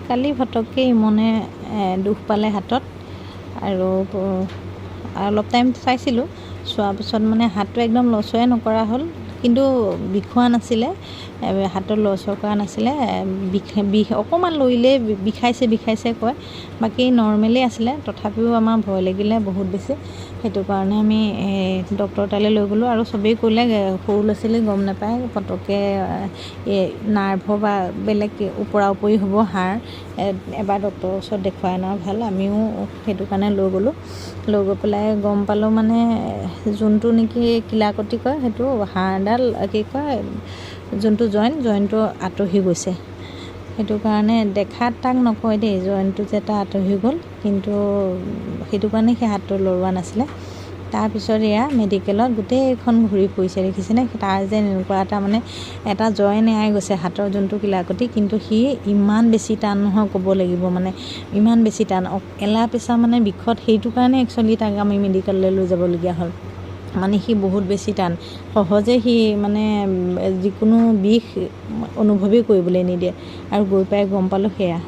কালি ফটককৈ ইমনে দুখ পালে হাতত আৰু অলপ টাইম চাইছিলোঁ, চোৱাৰ পিছত মানে হাতটো একদম লৰচৰাই নকৰা হ'ল, কিন্তু বিষোৱা নাছিলে, হাতত লৰচৰ কৰা নাছিলে, বিষ অকণমান লৰিলেই বিষাইছে কয়, বাকী নৰ্মেলেই আছিলে। তথাপিও আমাৰ ভয় লাগিলে বহুত বেছি, সেইটো কাৰণে আমি ডক্টৰ তালৈ লৈ গ'লোঁ। আৰু চবেই ক'লে সৰু ল'ৰা ছোৱালী গম নাপায়, পটককৈ নাৰ্ভৰ বা বেলেগ ওপৰা উপৰি হ'ব হাড়, এবাৰ ডক্টৰৰ ওচৰত দেখুৱাই অনা ভাল। আমিও সেইটো কাৰণে লৈ গ'লোঁ, লৈ গৈ পেলাই গম পালোঁ মানে যোনটো নেকি কিলাকতি কয় সেইটো হাড়ডাল কি কয় যোনটো জইণ্টটো আঁতৰি গৈছে। সেইটো কাৰণে দেখাত তাক নকয় দেই জইণ্টটো যে এটা আঁতৰি গ'ল, কিন্তু সেইটো কাৰণে সেই হাতটো লৰোৱা নাছিলে। তাৰপিছত এয়া মেডিকেলত গোটেইখন ঘূৰি ফুৰিছে, দেখিছেনে? তাৰ যে এনেকুৱা এটা মানে এটা জইন এৰাই গৈছে হাতৰ যোনটো কিলাকতি, কিন্তু সি ইমান বেছি টান নহয় ক'ব লাগিব, মানে ইমান বেছি টান এলা পেচা মানে বিষত, সেইটো কাৰণে একচুৱেলি তাক আমি মেডিকেললৈ লৈ যাবলগীয়া হ'ল। মানে সি বহুত বেছি টান, সহজে সি মানে যিকোনো বিষ অনুভৱেই কৰিবলৈ নিদিয়ে। আৰু গৈ পাই গম পালোঁ সেয়া